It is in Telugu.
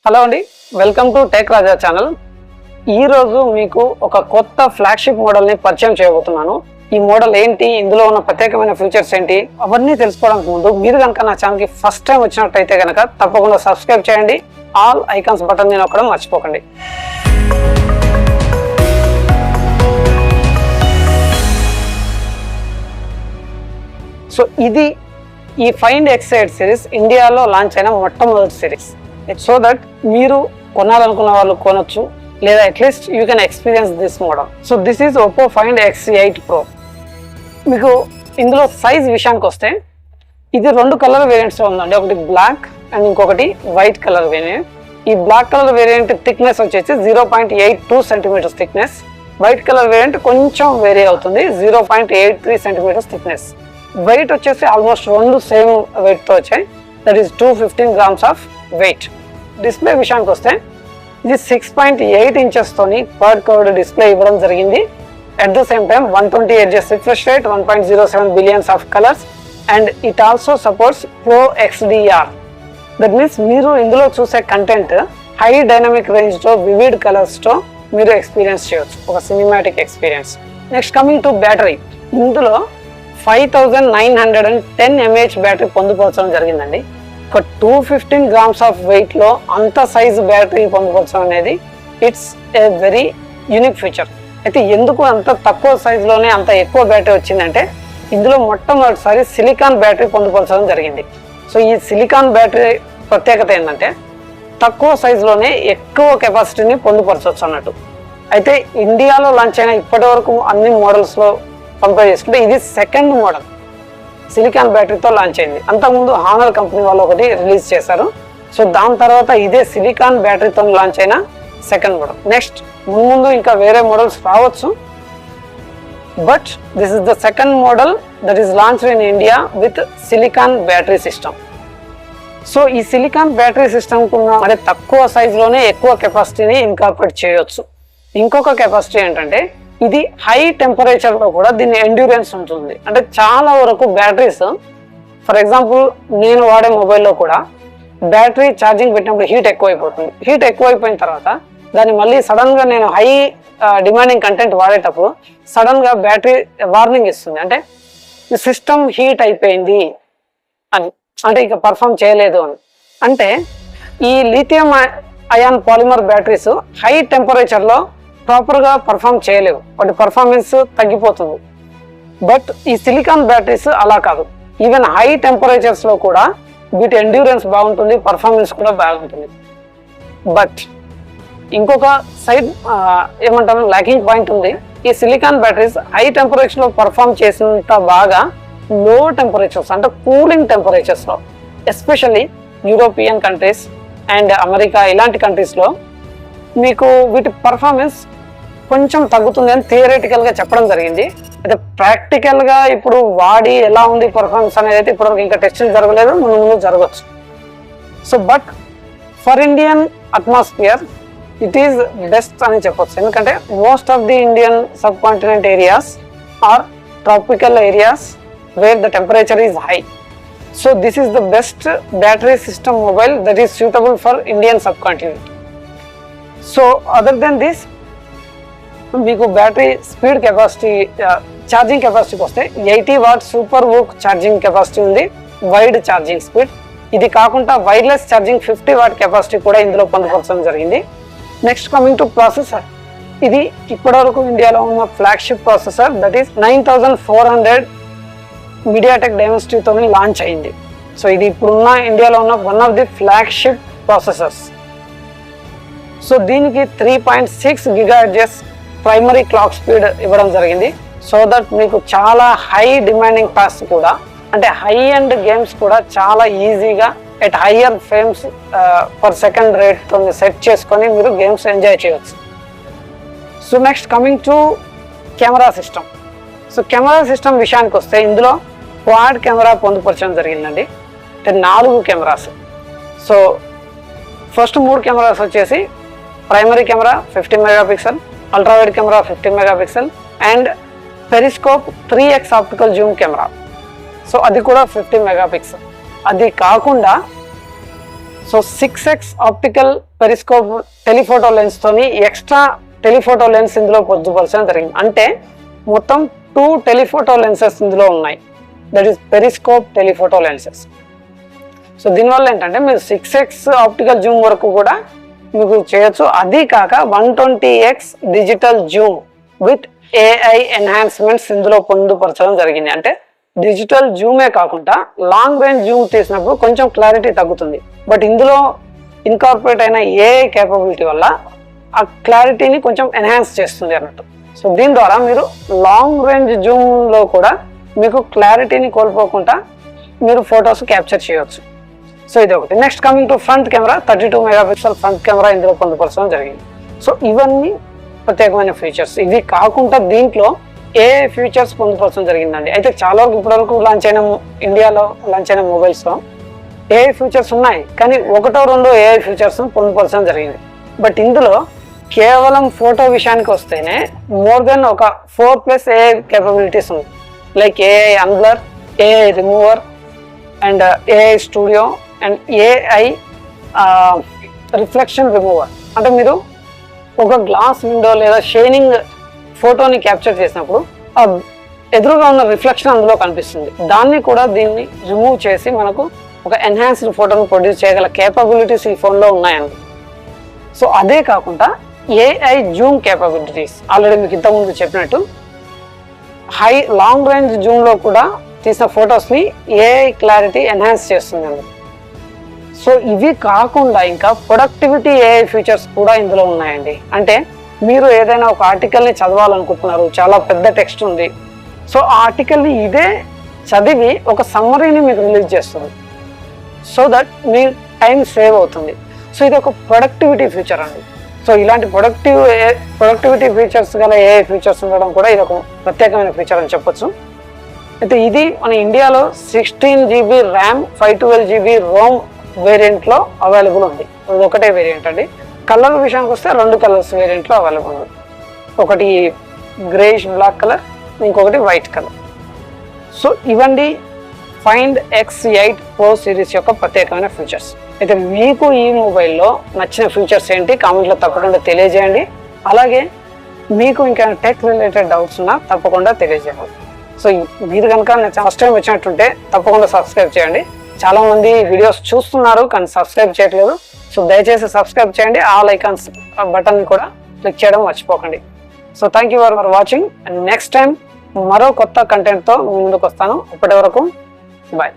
హలో అండి, welcome to tech Raja channel. ఈ రోజు మీకు ఒక కొత్త ఫ్లాగ్షిప్ మోడల్ని పరిచయం చేయబోతున్నాను. ఈ మోడల్ ఏంటి, ఇందులో ఉన్న ప్రత్యేకమైన ఫీచర్స్ ఏంటి, అవన్నీ తెలుసుకోవడానికి ముందు మీరు కనుక నా ఛానల్కి ఫస్ట్ టైం వచ్చినట్టయితే కనుక తప్పకుండా సబ్స్క్రైబ్ చేయండి. ఆల్ ఐకాన్స్ బటన్ నొక్కడం మర్చిపోకండి. సో ఇది ఈ ఫైండ్ ఎక్స్8 సిరీస్ ఇండియాలో లాంచ్ అయిన మొట్టమొదటి సిరీస్. సో దట్ మీరు కొనాలనుకున్న వాళ్ళు కొనొచ్చు, లేదా at least you can experience this model. So this is Oppo find X8 Pro. మీకు ఇందులో సైజ్ విషయానికి వస్తే ఇది రెండు కలర్ వేరియంట్స్ ఉందండి. ఒకటి బ్లాక్ అండ్ ఇంకొకటి వైట్ కలర్ వేరియంట్. ఈ బ్లాక్ కలర్ వేరియంట్ థిక్నెస్ వచ్చేసి 0.82 centimetres thickness. White colour variant కొంచెం వేరీ అవుతుంది, 0.83 సెంటీమీటర్స్ థిక్నెస్. వెయిట్ వచ్చేసి ఆల్మోస్ట్ రెండు సేమ్ వెయిట్ తో వచ్చాయి, that is 215 grams of weight. Display విషయానికి వస్తే ఇది 6.8 inches తోని క్వాడ్ కర్వ్డ్ డిస్ప్లే ఇవ్వడం జరిగింది. At the same time 120 Hz refresh rate, 1.07 billions of colours, and it also supports Pro XDR. That means మీరు ఇందులో చూసే కంటెంట్ హై డైనమిక్ రేంజ్ తో వివిడ్ కలర్స్ తో మీరు ఎక్స్పీరియన్స్ చేయొచ్చు, ఒక cinematic experience. Next coming to battery, ఇందులో 5910 mAh బ్యాటరీ పొందుపరచడం జరిగిందండి. ఒక 215 grams ఆఫ్ వెయిట్ లో అంత సైజు బ్యాటరీ పొందుపరచడం అనేది it's a very unique feature. అయితే ఎందుకు అంత తక్కువ సైజులోనే అంత ఎక్కువ బ్యాటరీ వచ్చిందంటే ఇందులో మొట్టమొదటిసారి సిలికాన్ బ్యాటరీ పొందుపరచడం జరిగింది. సో ఈ సిలికాన్ బ్యాటరీ ప్రత్యేకత ఏంటంటే తక్కువ సైజులోనే ఎక్కువ కెపాసిటీని పొందుపరచవచ్చు అన్నట్టు. అయితే ఇండియాలో లాంచ్ అయిన ఇప్పటి వరకు అన్ని మోడల్స్లో కంపేర్ చేసుకుంటే ఇది సెకండ్ మోడల్ సిలికాన్ బ్యాటరీతో లాంచ్ అయింది. అంతకుముందు హానర్ కంపెనీ వాళ్ళు ఒకటి రిలీజ్ చేశారు. సో దాని తర్వాత ఇదే సిలికాన్ బ్యాటరీతో లాంచ్ అయిన సెకండ్ మోడల్. నెక్స్ట్ ముందు ఇంకా వేరే మోడల్స్ రావచ్చు, but this is the second model that is launched in India with silicon battery system. So ఈ సిలికాన్ బ్యాటరీ సిస్టమ్ కున్న అంటే తక్కువ సైజులోనే ఎక్కువ కెపాసిటీని ఇన్కార్పొరేట్ చేయొచ్చు. ఇంకొక కెపాసిటీ ఏంటంటే ఇది హై టెంపరేచర్ లో కూడా దీని ఎండ్యూరెన్స్ ఉంటుంది. అంటే చాలా వరకు బ్యాటరీస్, ఫర్ ఎగ్జాంపుల్ నేను వాడే మొబైల్లో కూడా బ్యాటరీ ఛార్జింగ్ పెట్టినప్పుడు హీట్ ఎక్కువైపోతుంది. హీట్ ఎక్కువైపోయిన తర్వాత దాన్ని మళ్ళీ సడన్ గా నేను హై డిమాండింగ్ కంటెంట్ వాడేటప్పుడు సడన్ గా బ్యాటరీ వార్నింగ్ ఇస్తుంది, అంటే సిస్టమ్ హీట్ అయిపోయింది అని, అంటే ఇక పర్ఫామ్ చేయలేదు అని. అంటే ఈ lithium ion polymer batteries high temperature లో ప్రాపర్గా పర్ఫామ్ చేయలేవు, వాటి పర్ఫార్మెన్స్ తగ్గిపోతుంది. బట్ ఈ సిలికాన్ బ్యాటరీస్ అలా కాదు, ఈవెన్ హై టెంపరేచర్స్ లో కూడా వీటి ఎండ్యూరెన్స్ బాగుంటుంది, పర్ఫార్మెన్స్ కూడా బాగుంటుంది. బట్ ఇంకొక సైడ్ ఏమంటారు ల్యాకింగ్ పాయింట్ ఉంది. ఈ సిలికాన్ బ్యాటరీస్ హై టెంపరేచర్ లో పర్ఫామ్ చేసినంత బాగా లో టెంపరేచర్స్ అంటే కూలింగ్ టెంపరేచర్స్ లో, especially European countries and America ఇలాంటి కంట్రీస్ లో మీకు వీటి పర్ఫార్మెన్స్ కొంచెం తగ్గుతుంది అని థియరిటికల్ గా చెప్పడం జరిగింది. అయితే ప్రాక్టికల్ గా ఇప్పుడు వాడి ఎలా ఉంది పర్ఫార్మెన్స్ అనేది అయితే ఇప్పటివరకు ఇంకా టెస్టింగ్ జరగలేదు, ముందు జరగవచ్చు. So but for Indian atmosphere it is best అని చెప్పొచ్చు. ఎందుకంటే most of the Indian subcontinent areas are tropical areas where the temperature is high. So this is the best battery system mobile that is suitable for Indian subcontinent. So other than this మీకు బ్యాటరీ స్పీడ్ కెపాసిటీ, ఛార్జింగ్ కెపాసిటీకి వస్తే 80 watt super VOOC charging capacity ఉంది, వైడ్ ఛార్జింగ్ స్పీడ్. ఇది కాకుండా వైర్లెస్ ఛార్జింగ్ 50 వాట్ కెపాసిటీ కూడా ఇందులో పొందుపరచడం జరిగింది. నెక్స్ట్ కమింగ్ టు ప్రాసెసర్, ఇది ఇప్పటివరకు ఇండియాలో ఉన్న flagship processor that is 9400 MediaTek డైమెన్సిటీతో లాంచ్ అయింది. సో ఇది ఇప్పుడున్న ఇండియాలో ఉన్న one of the flagship processors. So దీనికి 3.6 GHz ప్రైమరీ క్లాక్ స్పీడ్ ఇవ్వడం జరిగింది. సో దట్ మీకు చాలా హై డిమాండింగ్ టాస్క్ కూడా, అంటే హై అండ్ గేమ్స్ కూడా చాలా ఈజీగా at higher frames per second రేట్తో సెట్ చేసుకొని మీరు గేమ్స్ ఎంజాయ్ చేయవచ్చు. So next coming to camera system. So camera system విషయానికి వస్తే ఇందులో క్వాడ్ కెమెరా పొందుపరచడం జరిగిందండి, అంటే 4 కెమెరాస్. సో ఫస్ట్ 3 కెమెరాస్ వచ్చేసి primary camera 50 megapixel, ultrawide camera 50 megapixel and periscope 3x optical zoom camera. So అది కూడా 50 మెగాపిక్సెల్. అది కాకుండా so 6x optical periscope telephoto lens తోని ఎక్స్ట్రా టెలిఫోటో లెన్స్ ఇందులో పొందుపరచడం జరిగింది. అంటే మొత్తం 2 టెలిఫోటో లెన్సెస్ ఇందులో ఉన్నాయి. That is periscope telephoto lenses. So దీనివల్ల ఏంటంటే మీరు 6x ఆప్టికల్ జూమ్ వరకు కూడా మీకు చేయొచ్చు. అది కాక 120x digital Zoom with AI enhancements ఇందులో పొందుపరచడం జరిగింది. అంటే డిజిటల్ జూమే కాకుండా లాంగ్ రేంజ్ జూమ్ తీసినప్పుడు కొంచెం క్లారిటీ తగ్గుతుంది. బట్ ఇందులో ఇన్కార్పొరేట్ అయిన AI కేపబిలిటీ వల్ల ఆ క్లారిటీని కొంచెం ఎన్హాన్స్ చేస్తుంది అన్నట్టు. సో దీని ద్వారా మీరు లాంగ్ రేంజ్ జూమ్లో కూడా మీకు క్లారిటీని కోల్పోకుండా మీరు ఫొటోస్ క్యాప్చర్ చేయవచ్చు. సో ఇది ఒకటి. Next coming to front camera, 32 megapixel front camera ఇందులో పొందుపరచడం జరిగింది. సో ఇవన్నీ ప్రత్యేకమైన ఫీచర్స్. ఇవి కాకుండా దీంట్లో AI ఫీచర్స్ పొందుపరచడం జరిగిందండి. అయితే చాలా ఇప్పటివరకు ఇండియాలో లాంచ్ అయిన మొబైల్స్లో AI ఫీచర్స్ ఉన్నాయి, కానీ 1-2 AI ఫీచర్స్ పొందుపరచడం జరిగింది. బట్ ఇందులో కేవలం ఫోటో విషయానికి వస్తేనే మోర్ దెన్ ఒక 4+ AI కేపబిలిటీస్ ఉంది. Like AI అన్బ్లర్, AI remover and AI studio and AI reflection remover. అంటే మీరు ఒక గ్లాస్ విండో లేదా షైనింగ్ ఫోటోని క్యాప్చర్ చేసినప్పుడు ఎదురుగా ఉన్న రిఫ్లెక్షన్ అందులో కనిపిస్తుంది. దాన్ని కూడా దీన్ని రిమూవ్ చేసి మనకు ఒక ఎన్హాన్స్డ్ ఫోటోని ప్రొడ్యూస్ చేయగల కేపబిలిటీస్ ఈ ఫోన్లో ఉన్నాయండి. సో అదే కాకుండా AI జూమ్ కేపబిలిటీస్ ఆల్రెడీ మీకు ఇంతకుముందు చెప్పినట్టు లాంగ్ రేంజ్ జూమ్లో కూడా తీసిన ఫొటోస్ని AI క్లారిటీ ఎన్హాన్స్ చేస్తుందండి. సో ఇవి కాకుండా ఇంకా ప్రొడక్టివిటీ AI ఫీచర్స్ కూడా ఇందులో ఉన్నాయండి. అంటే మీరు ఏదైనా ఒక ఆర్టికల్ని చదవాలనుకుంటున్నారు, చాలా పెద్ద టెక్స్ట్ ఉంది. సో ఆ ఆర్టికల్ని ఇదే చదివి ఒక సమ్మరీని మీకు రిలీజ్ చేస్తుంది. So that me time save అవుతుంది. సో ఇది ఒక ప్రొడక్టివిటీ ఫీచర్ అండి. సో ఇలాంటి ప్రొడక్టివిటీ ఫీచర్స్ గల AI ఫీచర్స్ ఉండడం కూడా ఇది ఒక ప్రత్యేకమైన ఫీచర్ అని చెప్పొచ్చు. అయితే ఇది మన ఇండియాలో 16GB RAM 512GB Rome వేరియంట్లో available ఉంది. అది ఒకటే వేరియంట్ అండి. కలర్ విషయానికి వస్తే 2 కలర్స్ వేరియంట్లో అవైలబుల్ ఉంది. ఒకటి గ్రేష్ బ్లాక్ కలర్, ఇంకొకటి వైట్ కలర్. సో ఇవండి ఫైండ్ X8 Pro సిరీస్ యొక్క ప్రత్యేకమైన ఫీచర్స్. అయితే మీకు ఈ మొబైల్లో నచ్చిన ఫీచర్స్ ఏంటి కామెంట్లో తప్పకుండా తెలియజేయండి. అలాగే మీకు ఇంకా టెక్ రిలేటెడ్ డౌట్స్ ఉన్నా తప్పకుండా తెలియజేయండి. సో మీరు కనుక ఫస్ట్ టైం వచ్చినట్టుంటే తప్పకుండా సబ్స్క్రైబ్ చేయండి. చాలా మంది వీడియోస్ చూస్తున్నారు కానీ సబ్స్క్రైబ్ చేయట్లేదు. సో దయచేసి సబ్స్క్రైబ్ చేయండి. ఆల్ ఐకాన్స్ బటన్ కూడా క్లిక్ చేయడం మర్చిపోకండి. So thank you for watching. And next time మరో కొత్త కంటెంట్తో ముందుకు వస్తాను. ఇప్పటి వరకు బాయ్.